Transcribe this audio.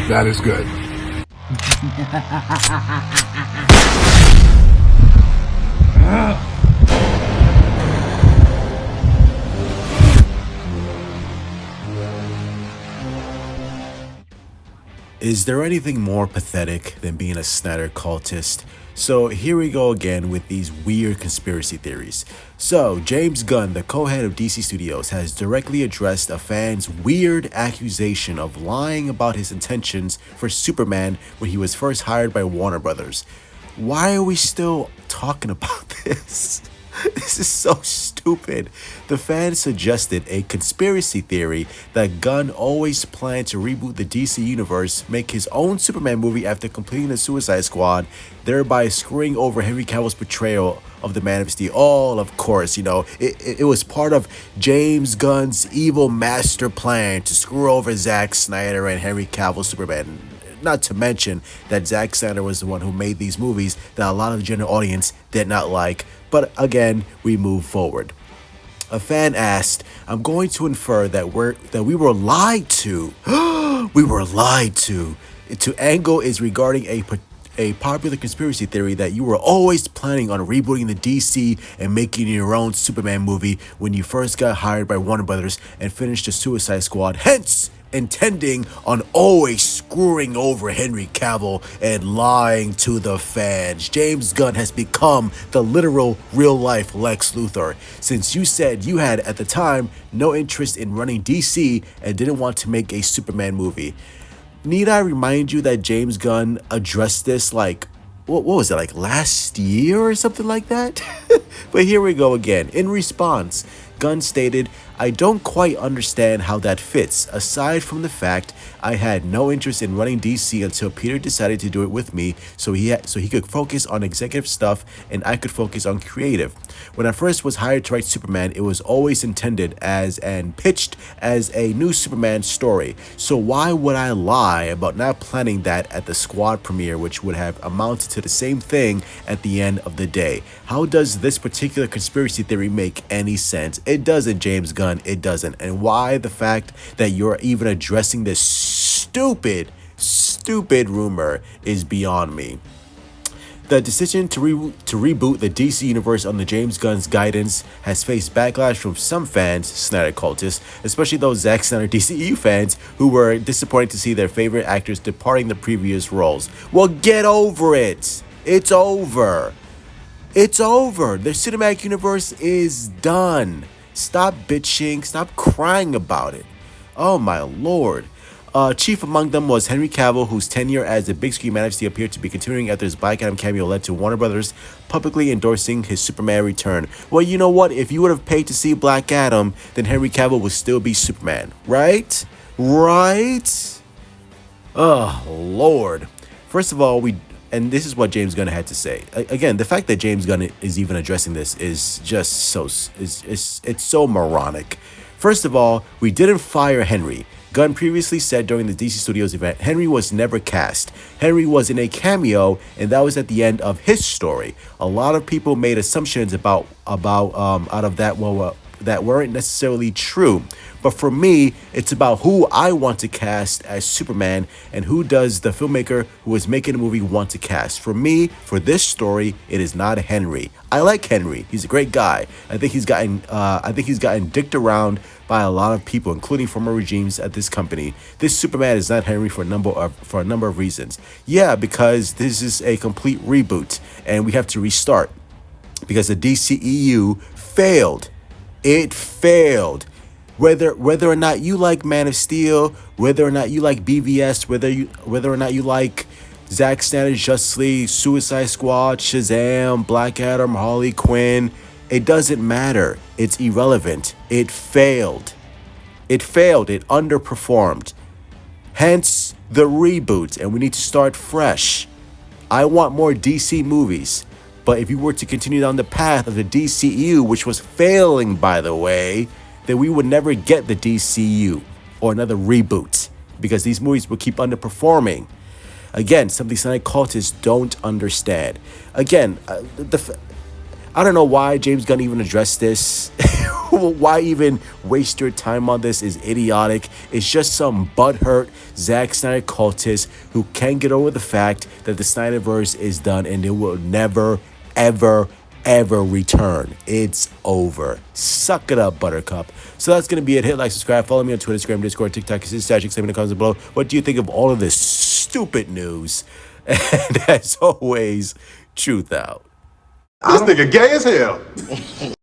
That is good. Is there anything more pathetic than being a Snyder cultist? So here we go again with these weird conspiracy theories. So James Gunn, the co-head of DC Studios, has directly addressed a fan's weird accusation of lying about his intentions for Superman when he was first hired by Warner Brothers. Why are we still talking about this? This is so stupid. The fan suggested a conspiracy theory that Gunn always planned to reboot the DC universe, make his own Superman movie after completing the Suicide Squad, thereby screwing over Henry Cavill's portrayal of the Man of Steel. Oh, of course, it was part of James Gunn's evil master plan to screw over Zack Snyder and Henry Cavill's Superman. Not to mention that Zack Snyder was the one who made these movies that a lot of the general audience did not like. But again, we move forward. A fan asked, "I'm going to infer that we were lied to." We were lied to. To angle is regarding a popular conspiracy theory that you were always planning on rebooting the DC and making your own Superman movie when you first got hired by Warner Brothers and finished the Suicide Squad. Hence, intending on always screwing over Henry Cavill and lying to the fans. James Gunn has become the literal real-life Lex Luthor, since you said you had at the time no interest in running DC and didn't want to make a Superman movie. Need I remind you that James Gunn addressed this what was it, like last year or something like that? But here we go again. In response, Gunn stated, "I don't quite understand how that fits, aside from the fact I had no interest in running DC until Peter decided to do it with me so he could focus on executive stuff and I could focus on creative. When I first was hired to write Superman, it was always intended as and pitched as a new Superman story. So why would I lie about not planning that at the Squad premiere, which would have amounted to the same thing at the end of the day? How does this particular conspiracy theory make any sense? It doesn't, James Gunn. It doesn't. And why the fact that you're even addressing this stupid rumor is beyond me. The decision to reboot the DC universe under James Gunn's guidance has faced backlash from some fans, Snyder cultists, especially those Zack Snyder DCEU fans who were disappointed to see their favorite actors departing the previous roles. Well, get over it. It's over. It's over. The cinematic universe is done. Stop bitching. Stop crying about it. Oh my lord. Chief among them was Henry Cavill, whose tenure as the big screen Man of Steel appeared to be continuing after his Black Adam cameo led to Warner Brothers publicly endorsing his Superman return. Well, you know what? If you would have paid to see Black Adam, then Henry Cavill would still be Superman. Right? Right? Oh, Lord. First of all, and this is what James Gunn had to say. Again, the fact that James Gunn is even addressing this is just it's so moronic. First of all, we didn't fire Henry. Gunn previously said during the DC Studios event, Henry was never cast. Henry was in a cameo, and that was at the end of his story. A lot of people made assumptions out of that that weren't necessarily true. But for me, it's about who I want to cast as Superman and who does the filmmaker who is making the movie want to cast. For me, for this story, it is not Henry. I like Henry. He's a great guy. I think he's gotten dicked around by a lot of people, including former regimes at this company. This Superman is not Henry for a number of reasons. Yeah, because this is a complete reboot and we have to restart because the DCEU failed. It failed. Whether or not you like Man of Steel, whether or not you like BVS, whether or not you like Zack Snyder's Justice League, Suicide Squad, Shazam, Black Adam, Harley Quinn, it doesn't matter. It's irrelevant. It failed. It failed. It underperformed. Hence the reboot, and we need to start fresh. I want more DC movies. But if you were to continue down the path of the DCEU, which was failing, by the way, then we would never get the DCU or another reboot because these movies will keep underperforming. Again, something Snyder cultists don't understand. Again, I don't know why James Gunn even addressed this. Why even waste your time on this is idiotic. It's just some butthurt Zack Snyder cultist who can't get over the fact that the Snyderverse is done and it will never, ever return. It's over. Suck it up, Buttercup. So that's going to be it. Hit like, subscribe, follow me on Twitter, Instagram, Discord, TikTok, static, in the comments below. What do you think of all of this stupid news? And as always, truth out. This nigga gay as hell.